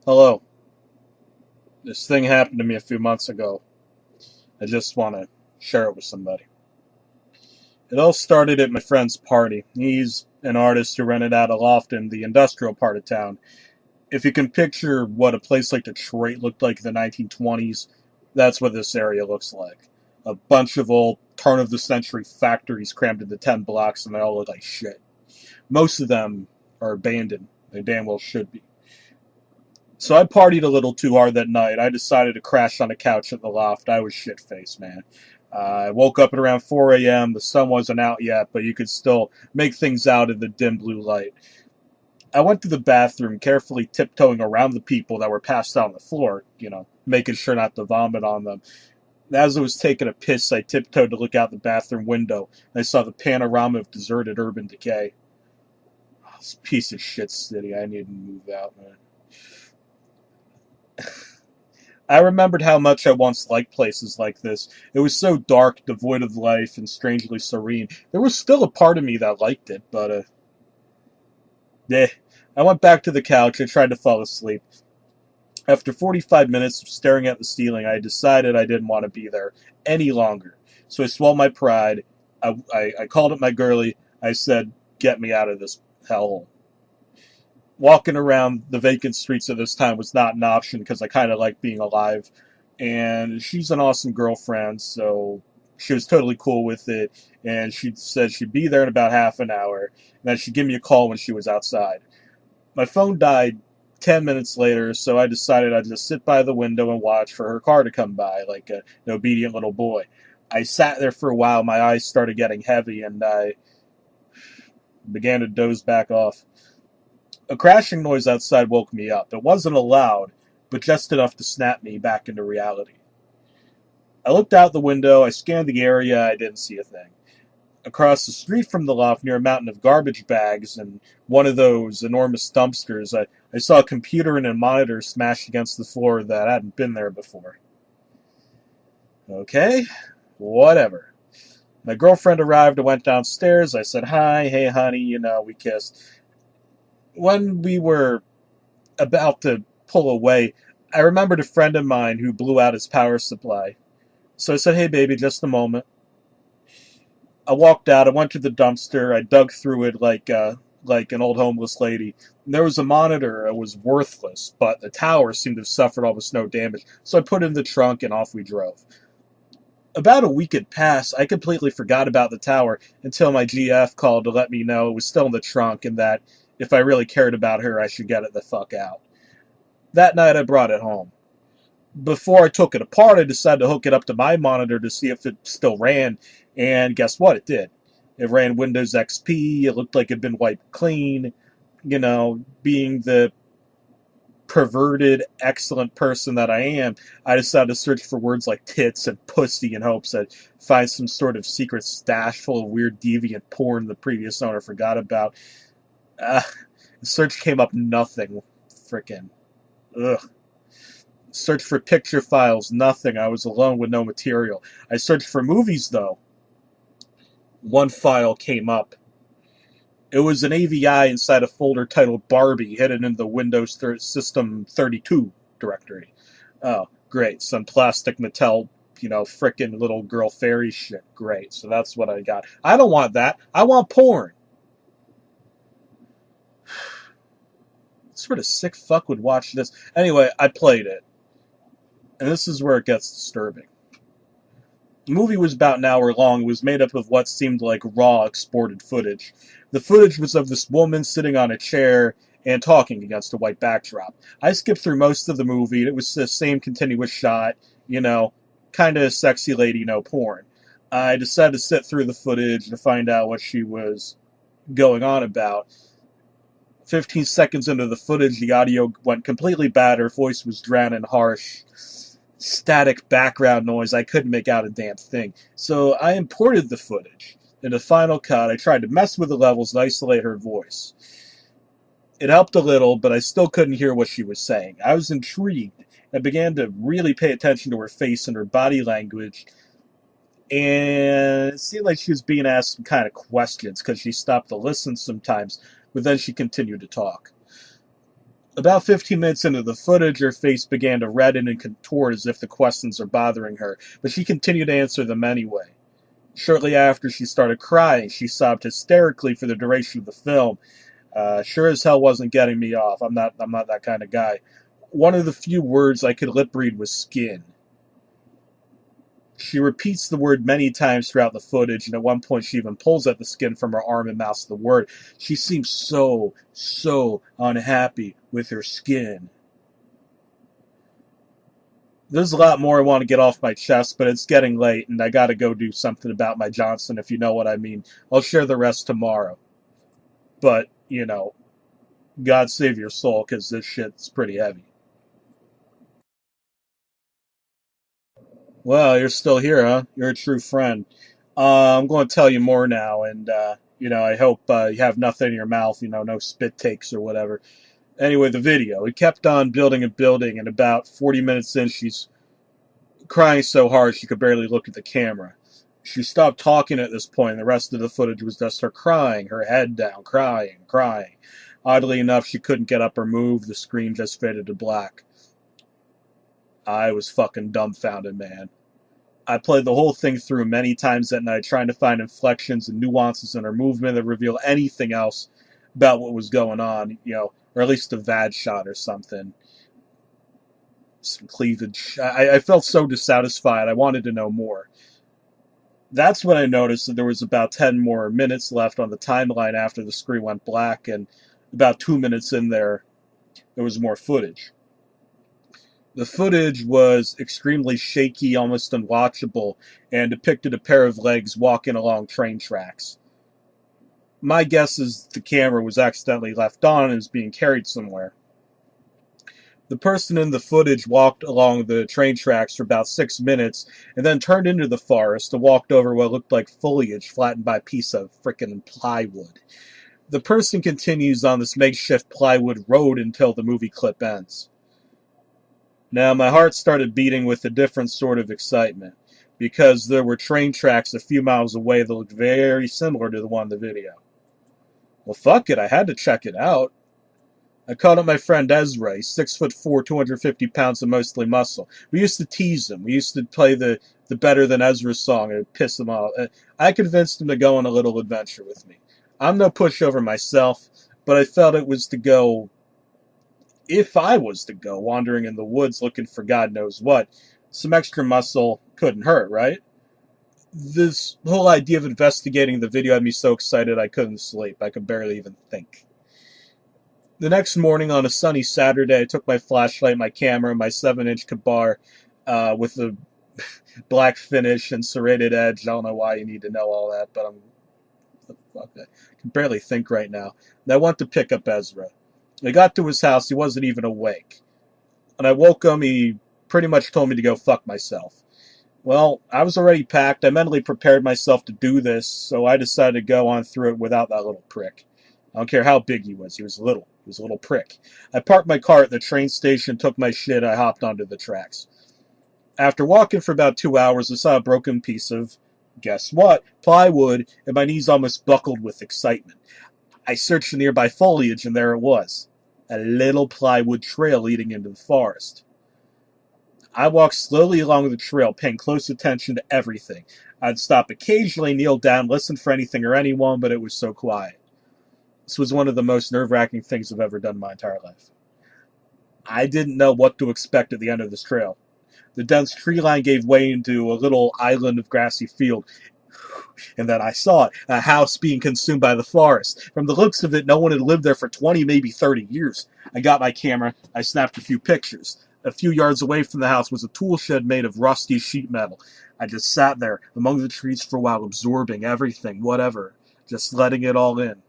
Hello. This thing happened to me a few months ago. I just want to share it with somebody. It all started at my friend's party. He's an artist who rented out a loft in the industrial part of town. If you can picture what a place like Detroit looked like in the 1920s, that's what this area looks like. A bunch of old turn of the century factories crammed into 10 blocks, and they all look like shit. Most of them are abandoned. They damn well should be. So I partied a little too hard that night. I decided to crash on the couch at the loft. I was shit faced, man. I woke up at around 4 a.m. The sun wasn't out yet, but you could still make things out in the dim blue light. I went to the bathroom, carefully tiptoeing around the people that were passed out on the floor, making sure not to vomit on them. As I was taking a piss, I tiptoed to look out the bathroom window, and I saw the panorama of deserted urban decay. Oh, this piece of shit city. I need to move out, man. I remembered how much I once liked places like this. It was so dark, devoid of life, and strangely serene. There was still a part of me that liked it, but, eh. I went back to the couch. I tried to fall asleep. After 45 minutes of staring at the ceiling, I decided I didn't want to be there any longer. So I swallowed my pride. I called up my girlie. I said, "Get me out of this hellhole." Walking around the vacant streets at this time was not an option because I kind of like being alive. And she's an awesome girlfriend, so she was totally cool with it. And she said she'd be there in about half an hour, and that she'd give me a call when she was outside. My phone died 10 minutes later, so I decided I'd just sit by the window and watch for her car to come by, like an obedient little boy. I sat there for a while, my eyes started getting heavy, and I began to doze back off. A crashing noise outside woke me up. It wasn't loud, but just enough to snap me back into reality. I looked out the window, I scanned the area, I didn't see a thing. Across the street from the loft, near a mountain of garbage bags and one of those enormous dumpsters, I saw a computer and a monitor smashed against the floor that hadn't been there before. Okay, whatever. My girlfriend arrived and went downstairs. I said hi, hey honey, we kissed. When we were about to pull away, I remembered a friend of mine who blew out his power supply. So I said, hey baby, just a moment. I walked out. I went to the dumpster. I dug through it like an old homeless lady. And there was a monitor. It was worthless, but the tower seemed to have suffered almost no damage. So I put it in the trunk and off we drove. About a week had passed. I completely forgot about the tower until my GF called to let me know it was still in the trunk and that if I really cared about her, I should get it the fuck out. That night I brought it home. Before I took it apart, I decided to hook it up to my monitor to see if it still ran, and guess what? It did. It ran Windows XP. It looked like it had been wiped clean. Being the perverted, excellent person that I am, I decided to search for words like tits and pussy in hopes I'd find some sort of secret stash full of weird, deviant porn the previous owner forgot about. Uh, the search came up nothing. Frickin' ugh. Searched for picture files, nothing. I was alone with no material. I searched for movies, though. One file came up. It was an AVI inside a folder titled Barbie, hidden in the Windows System 32 directory. Oh, great. Some plastic Mattel, frickin' little girl fairy shit. Great. So that's what I got. I don't want that. I want porn. What sort of sick fuck would watch this? Anyway, I played it. And this is where it gets disturbing. The movie was about an hour long. It was made up of what seemed like raw exported footage. The footage was of this woman sitting on a chair and talking against a white backdrop. I skipped through most of the movie. It was the same continuous shot, kind of sexy lady, no porn. I decided to sit through the footage to find out what she was going on about. 15 seconds into the footage, the audio went completely bad. Her voice was drowned and harsh. Static background noise. I couldn't make out a damn thing. So I imported the footage. In the Final Cut, I tried to mess with the levels and isolate her voice. It helped a little, but I still couldn't hear what she was saying. I was intrigued. I began to really pay attention to her face and her body language, and it seemed like she was being asked some kind of questions because she stopped to listen sometimes, but then she continued to talk. About 15 minutes into the footage, her face began to redden and contort as if the questions are bothering her, but she continued to answer them anyway. Shortly after, she started crying. She sobbed hysterically for the duration of the film. Sure as hell wasn't getting me off. I'm not that kind of guy. One of the few words I could lip read was skin. She repeats the word many times throughout the footage, and at one point she even pulls at the skin from her arm and mouths the word. She seems so unhappy with her skin. There's a lot more I want to get off my chest, but it's getting late, and I gotta go do something about my Johnson, if you know what I mean. I'll share the rest tomorrow. But, God save your soul, because this shit's pretty heavy. Well, you're still here, huh? You're a true friend. I'm going to tell you more now, and, I hope you have nothing in your mouth, no spit takes or whatever. Anyway, the video. It kept on building and building, and about 40 minutes in, she's crying so hard she could barely look at the camera. She stopped talking at this point, and the rest of the footage was just her crying, her head down, crying. Oddly enough, she couldn't get up or move. The screen just faded to black. I was fucking dumbfounded, man. I played the whole thing through many times that night, trying to find inflections and nuances in her movement that reveal anything else about what was going on, or at least a VAD shot or something. Some cleavage. I felt so dissatisfied. I wanted to know more. That's when I noticed that there was about 10 more minutes left on the timeline after the screen went black, and about 2 minutes in there was more footage. The footage was extremely shaky, almost unwatchable, and depicted a pair of legs walking along train tracks. My guess is the camera was accidentally left on and is being carried somewhere. The person in the footage walked along the train tracks for about 6 minutes and then turned into the forest and walked over what looked like foliage flattened by a piece of frickin' plywood. The person continues on this makeshift plywood road until the movie clip ends. Now, my heart started beating with a different sort of excitement, because there were train tracks a few miles away that looked very similar to the one in the video. Well, fuck it, I had to check it out. I called up my friend Ezra. He's 6'4", 250 pounds of mostly muscle. We used to tease him. We used to play the Better Than Ezra song and piss him off. I convinced him to go on a little adventure with me. I'm no pushover myself, but I felt it was to go, if I was to go, wandering in the woods looking for God knows what. Some extra muscle couldn't hurt, right? This whole idea of investigating the video had me so excited I couldn't sleep. I could barely even think. The next morning on a sunny Saturday, I took my flashlight, my camera, my 7-inch Kabar with the black finish and serrated edge. I don't know why you need to know all that, but I can barely think right now. And I went to pick up Ezra. I got to his house. He wasn't even awake. When I woke him, he pretty much told me to go fuck myself. Well, I was already packed. I mentally prepared myself to do this, so I decided to go on through it without that little prick. I don't care how big he was. He was little. He was a little prick. I parked my car at the train station, took my shit, I hopped onto the tracks. After walking for about 2 hours, I saw a broken piece of, guess what, plywood, and my knees almost buckled with excitement. I searched the nearby foliage, and there it was. A little plywood trail leading into the forest. I walked slowly along the trail, paying close attention to everything. I'd stop occasionally, kneel down, listen for anything or anyone, but it was so quiet. This was one of the most nerve-wracking things I've ever done in my entire life. I didn't know what to expect at the end of this trail. The dense tree line gave way into a little island of grassy field, and then I saw it, a house being consumed by the forest. From the looks of it, no one had lived there for 20, maybe 30 years. I got my camera, I snapped a few pictures. A few yards away from the house was a tool shed made of rusty sheet metal. I just sat there, among the trees for a while, absorbing everything, whatever, just letting it all in.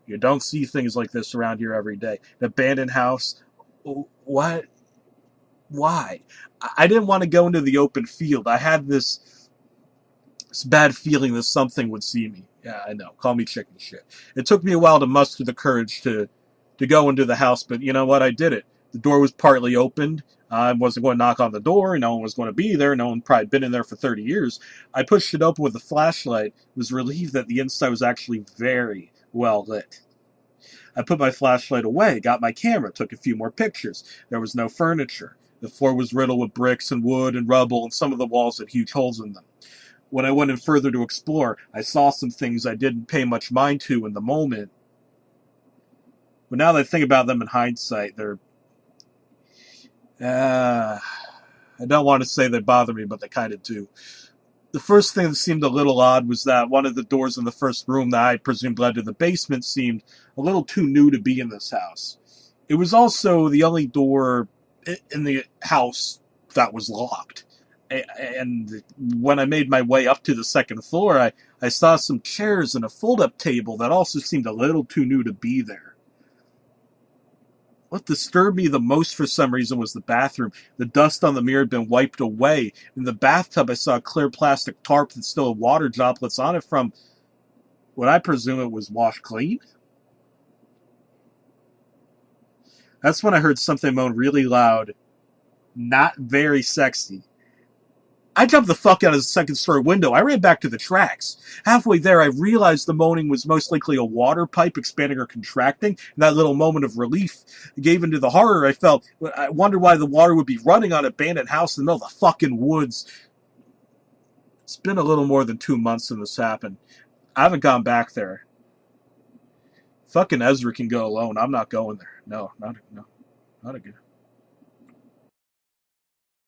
You don't see things like this around here every day. An abandoned house. What? Why? I didn't want to go into the open field. I had this bad feeling that something would see me. Yeah, I know. Call me chicken shit. It took me a while to muster the courage to go into the house, but you know what? I did it. The door was partly opened. I wasn't going to knock on the door. No one was going to be there. No one probably been in there for 30 years. I pushed it open with a flashlight. Was relieved that the inside was actually very well lit. I put my flashlight away, got my camera, took a few more pictures. There was no furniture. The floor was riddled with bricks and wood and rubble, and some of the walls had huge holes in them. When I went in further to explore, I saw some things I didn't pay much mind to in the moment. But now that I think about them in hindsight, they're... I don't want to say they bother me, but they kind of do. The first thing that seemed a little odd was that one of the doors in the first room that I presumed led to the basement seemed a little too new to be in this house. It was also the only door in the house that was locked. And when I made my way up to the second floor, I saw some chairs and a fold-up table that also seemed a little too new to be there. What disturbed me the most for some reason was the bathroom. The dust on the mirror had been wiped away. In the bathtub, I saw a clear plastic tarp that still had water droplets on it from what I presume it was washed clean. That's when I heard something moan really loud, not very sexy. I jumped the fuck out of the second story window. I ran back to the tracks. Halfway there, I realized the moaning was most likely a water pipe expanding or contracting, and that little moment of relief gave into the horror I felt. I wondered why the water would be running on an abandoned house in the middle of the fucking woods. It's been a little more than 2 months since this happened. I haven't gone back there. Fucking Ezra can go alone. I'm not going there. No, not again.